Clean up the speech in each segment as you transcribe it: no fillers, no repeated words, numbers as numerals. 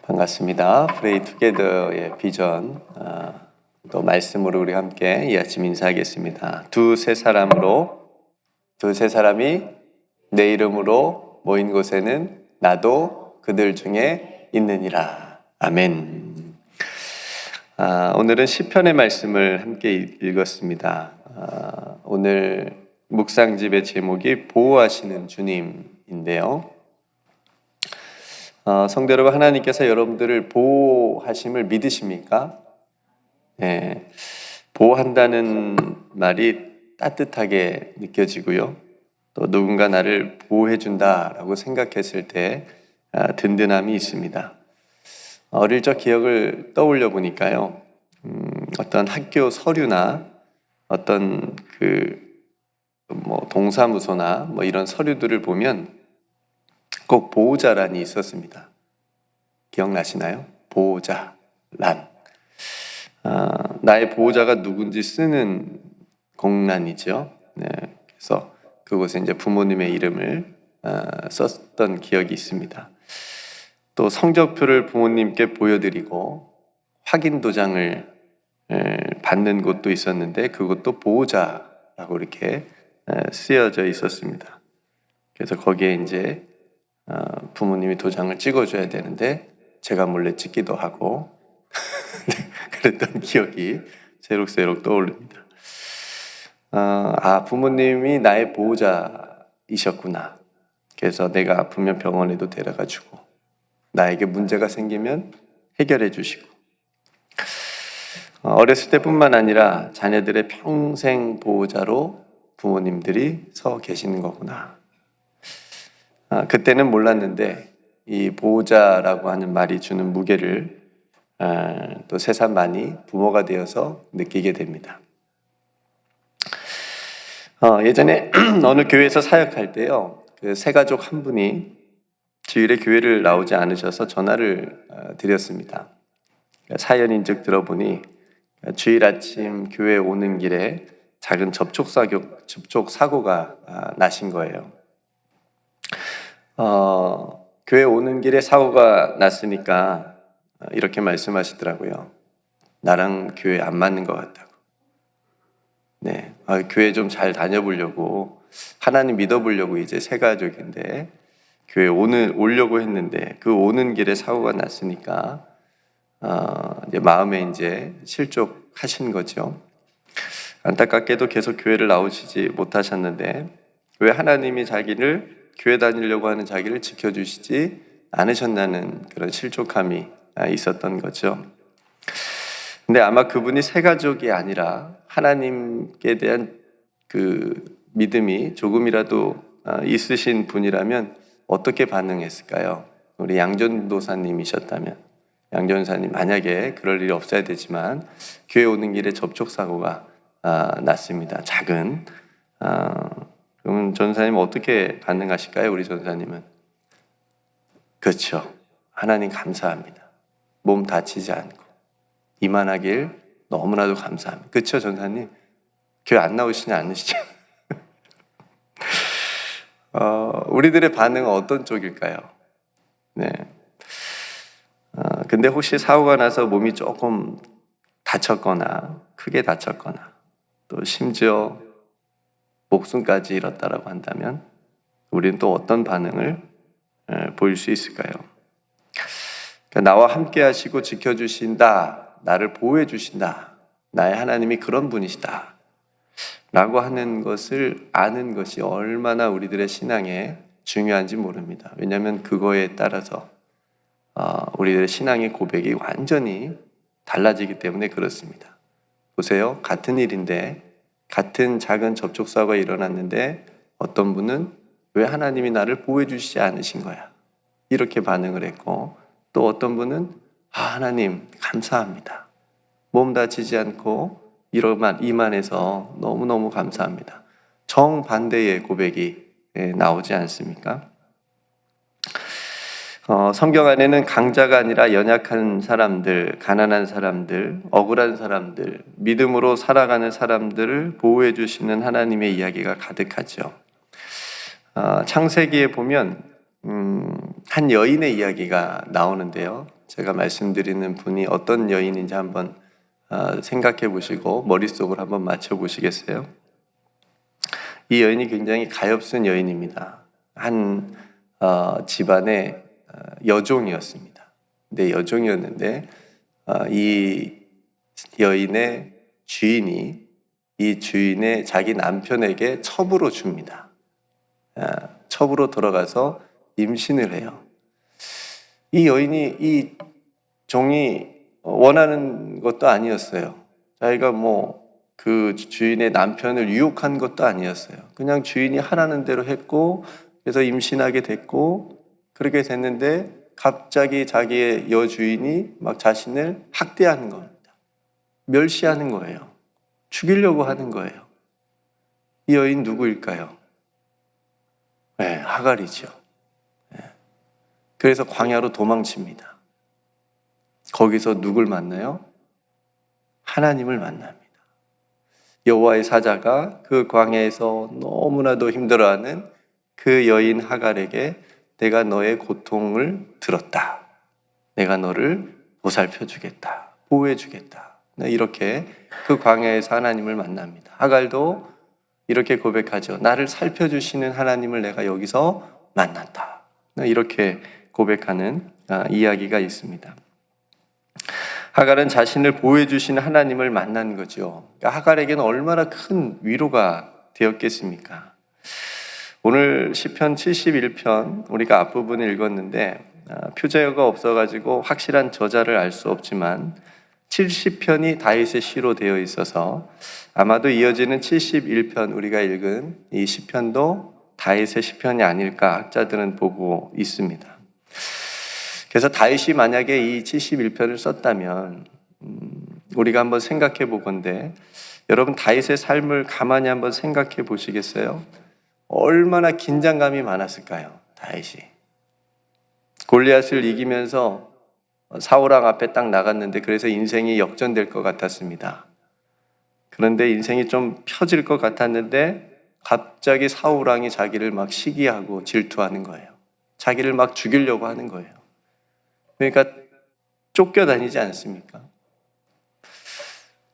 반갑습니다. Pray Together의 비전 또 말씀으로 우리 함께 이 아침 인사하겠습니다. 두세 사람이 내 이름으로 모인 곳에는 나도 그들 중에 있느니라. 아멘. 오늘은 시편의 말씀을 함께 읽었습니다. 오늘 묵상집의 제목이 보호하시는 주님인데요. 성도 여러분, 하나님께서 여러분들을 보호하심을 믿으십니까? 네, 보호한다는 말이 따뜻하게 느껴지고요. 또 누군가 나를 보호해준다라고 생각했을 때 든든함이 있습니다. 어릴 적 기억을 떠올려 보니까요. 어떤 학교 서류나 어떤 동사무소나 이런 서류들을 보면 꼭 보호자란이 있었습니다. 기억나시나요? 보호자란. 나의 보호자가 누군지 쓰는 공란이죠. 네, 그래서 그곳에 이제 부모님의 이름을 썼던 기억이 있습니다. 또 성적표를 부모님께 보여드리고 확인 도장을 받는 곳도 있었는데 그것도 보호자라고 이렇게 쓰여져 있었습니다. 그래서 거기에 이제 부모님이 도장을 찍어줘야 되는데 제가 몰래 찍기도 하고 그랬던 기억이 새록새록 떠오릅니다. 부모님이 나의 보호자이셨구나. 그래서 내가 아프면 병원에도 데려가주고 나에게 문제가 생기면 해결해 주시고 어렸을 때뿐만 아니라 자녀들의 평생 보호자로 부모님들이 서 계시는 거구나. 그때는 몰랐는데 이 보호자라고 하는 말이 주는 무게를 또 새삼 많이 부모가 되어서 느끼게 됩니다. 예전에 어느 교회에서 사역할 때요, 그 세 가족 한 분이 주일에 교회를 나오지 않으셔서 전화를 드렸습니다. 사연인즉 들어보니 주일 아침 교회 오는 길에 작은 접촉 사고가 나신 거예요. 교회 오는 길에 사고가 났으니까 이렇게 말씀하시더라고요. 나랑 교회 안 맞는 것 같다고. 네, 교회 좀 잘 다녀보려고, 하나님 믿어보려고 이제 새 가족인데 교회 오려고 했는데 그 오는 길에 사고가 났으니까 이제 마음에 이제 실족하신 거죠. 안타깝게도 계속 교회를 나오시지 못하셨는데 왜 하나님이 자기를 교회 다니려고 하는 자기를 지켜주시지 않으셨나는 그런 실족함이 있었던 거죠. 근데 아마 그분이 새 가족이 아니라 하나님께 대한 그 믿음이 조금이라도 있으신 분이라면 어떻게 반응했을까요? 우리 양전도사님이셨다면, 양전도사님 만약에 그럴 일이 없어야 되지만 교회 오는 길에 접촉사고가 났습니다. 작은. 그러면 전사님 어떻게 반응하실까요? 우리 전사님은. 그렇죠. 하나님 감사합니다. 몸 다치지 않고 이만하길 너무나도 감사합니다. 그렇죠, 전사님? 교회 안 나오시지 않으시죠? 우리들의 반응은 어떤 쪽일까요? 네. 근데 혹시 사고가 나서 몸이 조금 다쳤거나 크게 다쳤거나 또 심지어 목숨까지 잃었다라고 한다면 우리는 또 어떤 반응을 보일 수 있을까요? 그러니까 나와 함께 하시고 지켜주신다, 나를 보호해 주신다, 나의 하나님이 그런 분이시다 라고 하는 것을 아는 것이 얼마나 우리들의 신앙에 중요한지 모릅니다. 왜냐하면 그거에 따라서 우리들의 신앙의 고백이 완전히 달라지기 때문에 그렇습니다. 보세요. 같은 일인데 같은 작은 접촉사고가 일어났는데 어떤 분은 왜 하나님이 나를 보호해 주시지 않으신 거야? 이렇게 반응을 했고 또 어떤 분은 하나님 감사합니다. 몸 다치지 않고 이만해서 너무너무 감사합니다. 정반대의 고백이 나오지 않습니까? 성경 안에는 강자가 아니라 연약한 사람들, 가난한 사람들, 억울한 사람들, 믿음으로 살아가는 사람들을 보호해 주시는 하나님의 이야기가 가득하죠. 창세기에 보면 한 여인의 이야기가 나오는데요. 제가 말씀드리는 분이 어떤 여인인지 한번 생각해 보시고 머릿속으로 한번 맞춰 보시겠어요? 이 여인이 굉장히 가엾은 여인입니다. 한 집안의 여종이었습니다. 근데 여종이었는데 이 여인의 주인이 이 주인의 자기 남편에게 첩으로 줍니다. 첩으로 들어가서 임신을 해요. 이 여인이 이 종이 원하는 것도 아니었어요. 자기가 그 주인의 남편을 유혹한 것도 아니었어요. 그냥 주인이 하라는 대로 했고, 그래서 임신하게 됐고, 그렇게 됐는데 갑자기 자기의 여주인이 막 자신을 학대하는 겁니다. 멸시하는 거예요. 죽이려고 하는 거예요. 이 여인 누구일까요? 네, 하갈이죠. 네. 그래서 광야로 도망칩니다. 거기서 누굴 만나요? 하나님을 만납니다. 여호와의 사자가 그 광야에서 너무나도 힘들어하는 그 여인 하갈에게 내가 너의 고통을 들었다. 내가 너를 보살펴 주겠다. 보호해 주겠다. 이렇게 그 광야에서 하나님을 만납니다. 하갈도 이렇게 고백하죠. 나를 살펴주시는 하나님을 내가 여기서 만났다. 이렇게 고백하는 이야기가 있습니다. 하갈은 자신을 보호해 주시는 하나님을 만난 거죠. 그러니까 하갈에게는 얼마나 큰 위로가 되었겠습니까? 오늘 시편 71편 우리가 앞부분을 읽었는데 표제어가 없어가지고 확실한 저자를 알 수 없지만 70편이 다윗의 시로 되어 있어서 아마도 이어지는 71편 우리가 읽은 이 시편도 다윗의 시편이 아닐까 학자들은 보고 있습니다. 그래서 다윗이 만약에 이 71편을 썼다면 우리가 한번 생각해 보건대 여러분 다윗의 삶을 가만히 한번 생각해 보시겠어요? 얼마나 긴장감이 많았을까요? 다윗이 골리앗을 이기면서 사울왕 앞에 딱 나갔는데 그래서 인생이 역전될 것 같았습니다. 그런데 인생이 좀 펴질 것 같았는데 갑자기 사울왕이 자기를 막 시기하고 질투하는 거예요. 자기를 막 죽이려고 하는 거예요. 그러니까 쫓겨다니지 않습니까?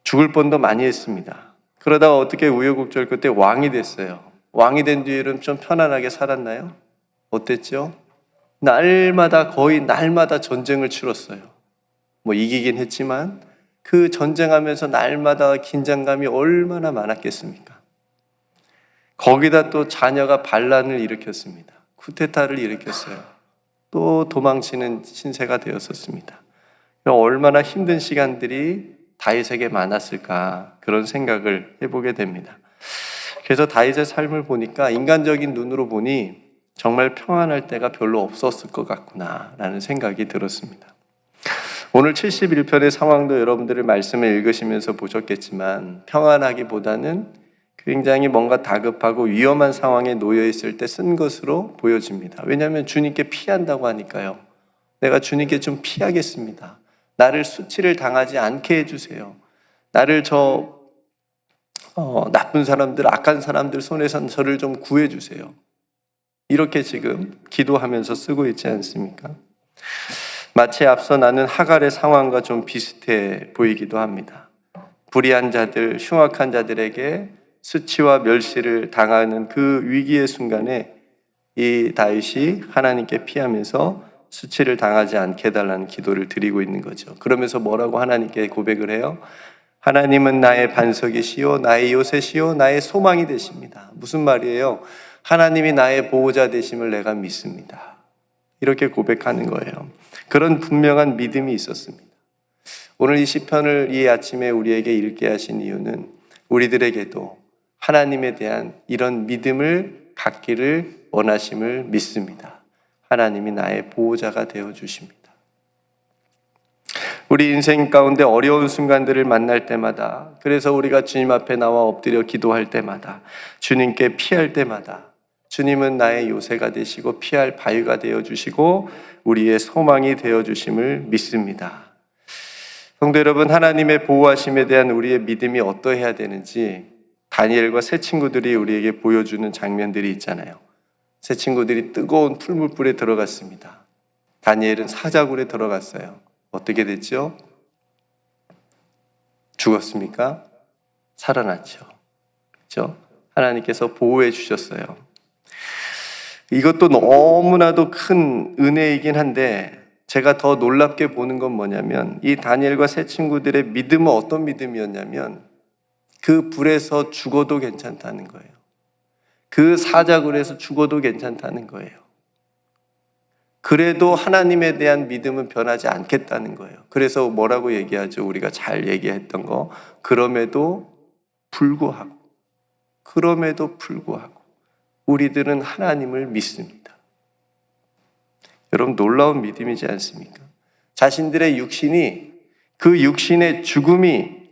죽을 뻔도 많이 했습니다. 그러다가 어떻게 우여곡절 끝에 왕이 됐어요. 왕이 된 뒤에는 좀 편안하게 살았나요? 어땠죠? 거의 날마다 전쟁을 치렀어요. 이기긴 했지만 그 전쟁하면서 날마다 긴장감이 얼마나 많았겠습니까? 거기다 또 자녀가 반란을 일으켰습니다. 쿠데타를 일으켰어요. 또 도망치는 신세가 되었었습니다. 얼마나 힘든 시간들이 다윗에게 많았을까 그런 생각을 해보게 됩니다. 그래서 다윗의 삶을 보니까 인간적인 눈으로 보니 정말 평안할 때가 별로 없었을 것 같구나 라는 생각이 들었습니다. 오늘 71편의 상황도 여러분들의 말씀을 읽으시면서 보셨겠지만 평안하기보다는 굉장히 뭔가 다급하고 위험한 상황에 놓여 있을 때 쓴 것으로 보여집니다. 왜냐하면 주님께 피한다고 하니까요. 내가 주님께 좀 피하겠습니다. 나를 수치를 당하지 않게 해주세요. 나를 나쁜 사람들, 악한 사람들 손에서 저를 좀 구해주세요. 이렇게 지금 기도하면서 쓰고 있지 않습니까? 마치 앞서 나눈 하갈의 상황과 좀 비슷해 보이기도 합니다. 불의한 자들, 흉악한 자들에게 수치와 멸시를 당하는 그 위기의 순간에 이 다윗이 하나님께 피하면서 수치를 당하지 않게 해달라는 기도를 드리고 있는 거죠. 그러면서 뭐라고 하나님께 고백을 해요? 하나님은 나의 반석이시요 나의 요새시요 나의 소망이 되십니다. 무슨 말이에요? 하나님이 나의 보호자 되심을 내가 믿습니다. 이렇게 고백하는 거예요. 그런 분명한 믿음이 있었습니다. 오늘 이 시편을 이 아침에 우리에게 읽게 하신 이유는 우리들에게도 하나님에 대한 이런 믿음을 갖기를 원하심을 믿습니다. 하나님이 나의 보호자가 되어주십니다. 우리 인생 가운데 어려운 순간들을 만날 때마다, 그래서 우리가 주님 앞에 나와 엎드려 기도할 때마다, 주님께 피할 때마다 주님은 나의 요새가 되시고 피할 바위가 되어주시고 우리의 소망이 되어주심을 믿습니다. 성도 여러분, 하나님의 보호하심에 대한 우리의 믿음이 어떠해야 되는지 다니엘과 세 친구들이 우리에게 보여주는 장면들이 있잖아요. 세 친구들이 뜨거운 풀무불에 들어갔습니다. 다니엘은 사자굴에 들어갔어요. 어떻게 됐죠? 죽었습니까? 살아났죠. 그렇죠? 하나님께서 보호해 주셨어요. 이것도 너무나도 큰 은혜이긴 한데 제가 더 놀랍게 보는 건 뭐냐면 이 다니엘과 세 친구들의 믿음은 어떤 믿음이었냐면 그 불에서 죽어도 괜찮다는 거예요. 그 사자굴에서 죽어도 괜찮다는 거예요. 그래도 하나님에 대한 믿음은 변하지 않겠다는 거예요. 그래서 뭐라고 얘기하죠? 우리가 잘 얘기했던 거. 그럼에도 불구하고 우리들은 하나님을 믿습니다. 여러분 놀라운 믿음이지 않습니까? 자신들의 육신이 그 육신의 죽음이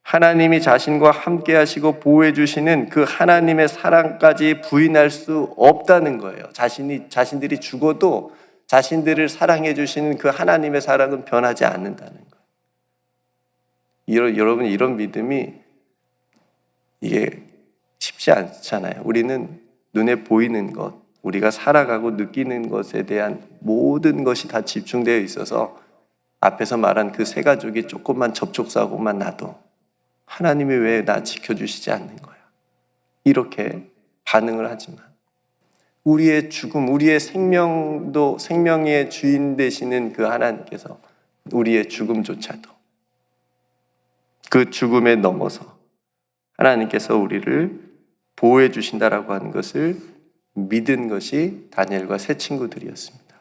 하나님이 자신과 함께 하시고 보호해 주시는 그 하나님의 사랑까지 부인할 수 없다는 거예요. 자신들이 죽어도 자신들을 사랑해 주시는 그 하나님의 사랑은 변하지 않는다는 거예요. 여러분 이런 믿음이 이게 쉽지 않잖아요. 우리는 눈에 보이는 것, 우리가 살아가고 느끼는 것에 대한 모든 것이 다 집중되어 있어서 앞에서 말한 그 세 가족이 조금만 접촉사고만 나도 하나님이 왜 나 지켜주시지 않는 거야? 이렇게 반응을 하지만 우리의 죽음, 우리의 생명의 주인 되시는 그 하나님께서 우리의 죽음조차도 그 죽음에 넘어서 하나님께서 우리를 보호해 주신다라고 하는 것을 믿은 것이 다니엘과 세 친구들이었습니다.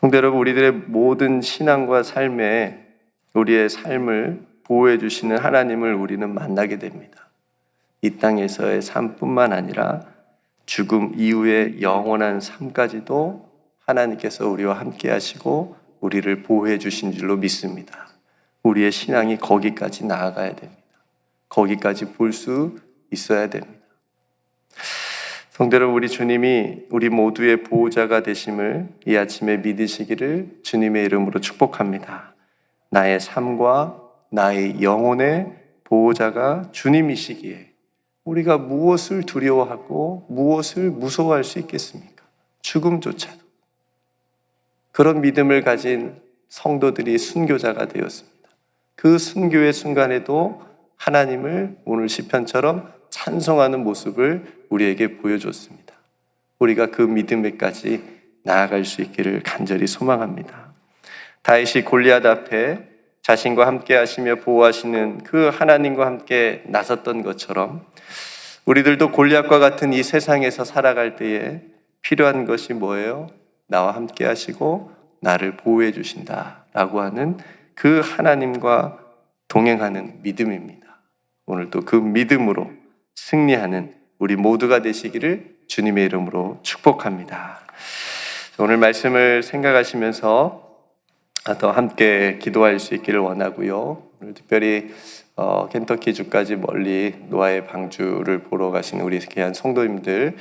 성도 여러분, 우리들의 모든 신앙과 삶에 우리의 삶을 보호해 주시는 하나님을 우리는 만나게 됩니다. 이 땅에서의 삶뿐만 아니라 죽음 이후의 영원한 삶까지도 하나님께서 우리와 함께 하시고 우리를 보호해 주신 줄로 믿습니다. 우리의 신앙이 거기까지 나아가야 됩니다. 거기까지 볼 수 있어야 됩니다. 성도 여러분, 우리 주님이 우리 모두의 보호자가 되심을 이 아침에 믿으시기를 주님의 이름으로 축복합니다. 나의 삶과 나의 영혼의 보호자가 주님이시기에 우리가 무엇을 두려워하고 무엇을 무서워할 수 있겠습니까? 죽음조차도. 그런 믿음을 가진 성도들이 순교자가 되었습니다. 그 순교의 순간에도 하나님을 오늘 시편처럼 찬송하는 모습을 우리에게 보여줬습니다. 우리가 그 믿음에까지 나아갈 수 있기를 간절히 소망합니다. 다윗이 골리앗 앞에 자신과 함께 하시며 보호하시는 그 하나님과 함께 나섰던 것처럼 우리들도 골리앗과 같은 이 세상에서 살아갈 때에 필요한 것이 뭐예요? 나와 함께 하시고 나를 보호해 주신다라고 하는 그 하나님과 동행하는 믿음입니다. 오늘도 그 믿음으로 승리하는 우리 모두가 되시기를 주님의 이름으로 축복합니다. 오늘 말씀을 생각하시면서 더 함께 기도할 수 있기를 원하고요. 오늘 특별히 켄터키 주까지 멀리 노아의 방주를 보러 가신 우리 귀한 성도님들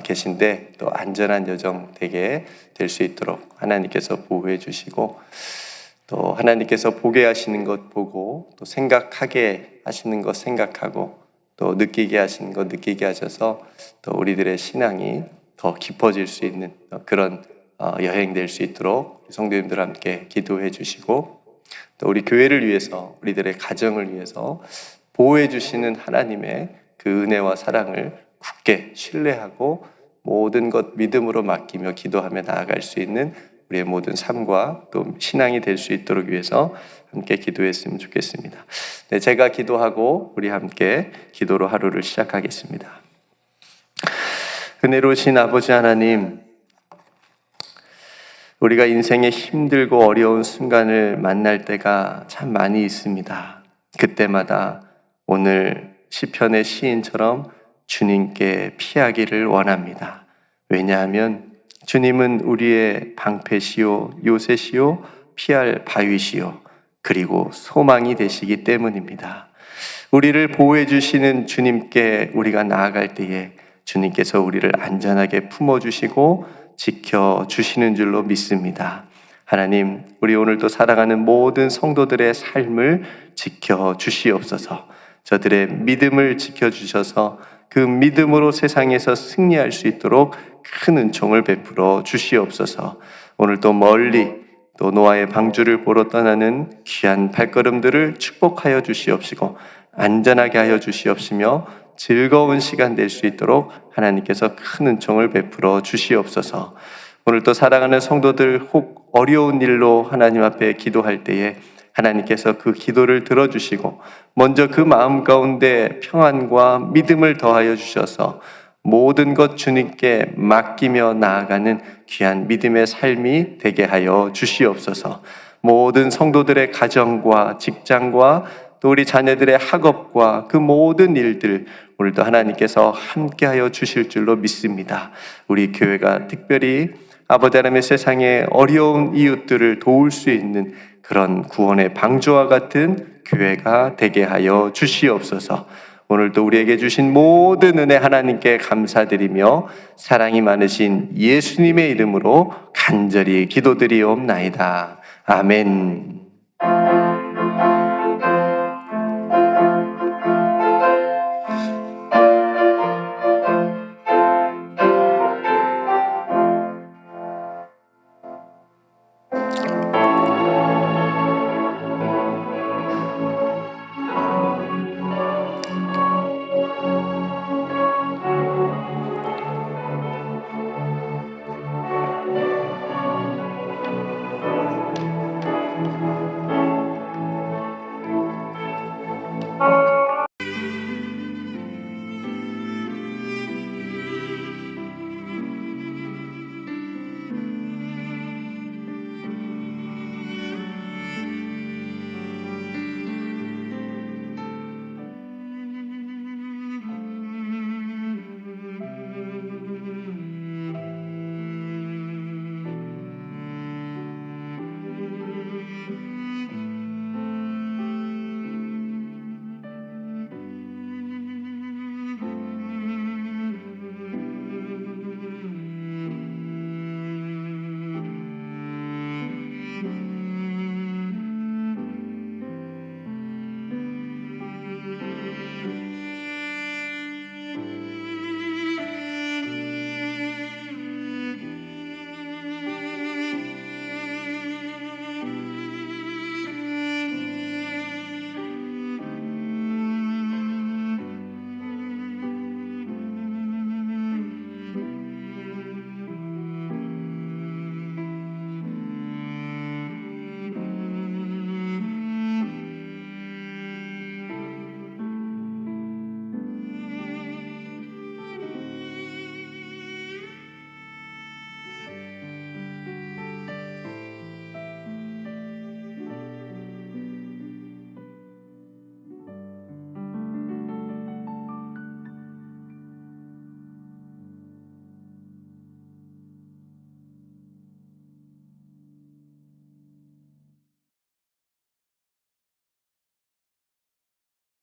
계신데 또 안전한 여정 되게 될 수 있도록 하나님께서 보호해 주시고 또 하나님께서 보게 하시는 것 보고 또 생각하게 하시는 것 생각하고 또 느끼게 하시는 것 느끼게 하셔서 또 우리들의 신앙이 더 깊어질 수 있는 그런 여행 될 수 있도록 성도님들 함께 기도해 주시고 또 우리 교회를 위해서 우리들의 가정을 위해서 보호해 주시는 하나님의 그 은혜와 사랑을 굳게 신뢰하고 모든 것 믿음으로 맡기며 기도하며 나아갈 수 있는 우리의 모든 삶과 또 신앙이 될 수 있도록 위해서 함께 기도했으면 좋겠습니다. 네, 제가 기도하고 우리 함께 기도로 하루를 시작하겠습니다. 은혜로우신 아버지 하나님, 우리가 인생의 힘들고 어려운 순간을 만날 때가 참 많이 있습니다. 그때마다 오늘 시편의 시인처럼 주님께 피하기를 원합니다. 왜냐하면 주님은 우리의 방패시요 요새시요 피할 바위시요 그리고 소망이 되시기 때문입니다. 우리를 보호해 주시는 주님께 우리가 나아갈 때에 주님께서 우리를 안전하게 품어주시고 지켜주시는 줄로 믿습니다. 하나님, 우리 오늘도 살아가는 모든 성도들의 삶을 지켜주시옵소서. 저들의 믿음을 지켜주셔서 그 믿음으로 세상에서 승리할 수 있도록 큰 은총을 베풀어 주시옵소서. 오늘 또 멀리 또 노아의 방주를 보러 떠나는 귀한 발걸음들을 축복하여 주시옵시고 안전하게 하여 주시옵시며 즐거운 시간 될 수 있도록 하나님께서 큰 은총을 베풀어 주시옵소서. 오늘 또 사랑하는 성도들 혹 어려운 일로 하나님 앞에 기도할 때에 하나님께서 그 기도를 들어주시고 먼저 그 마음 가운데 평안과 믿음을 더하여 주셔서 모든 것 주님께 맡기며 나아가는 귀한 믿음의 삶이 되게 하여 주시옵소서. 모든 성도들의 가정과 직장과 또 우리 자녀들의 학업과 그 모든 일들 오늘도 하나님께서 함께하여 주실 줄로 믿습니다. 우리 교회가 특별히 아버지 하나님의 세상에 어려운 이웃들을 도울 수 있는 그런 구원의 방주와 같은 교회가 되게 하여 주시옵소서. 오늘도 우리에게 주신 모든 은혜 하나님께 감사드리며 사랑이 많으신 예수님의 이름으로 간절히 기도드리옵나이다. 아멘.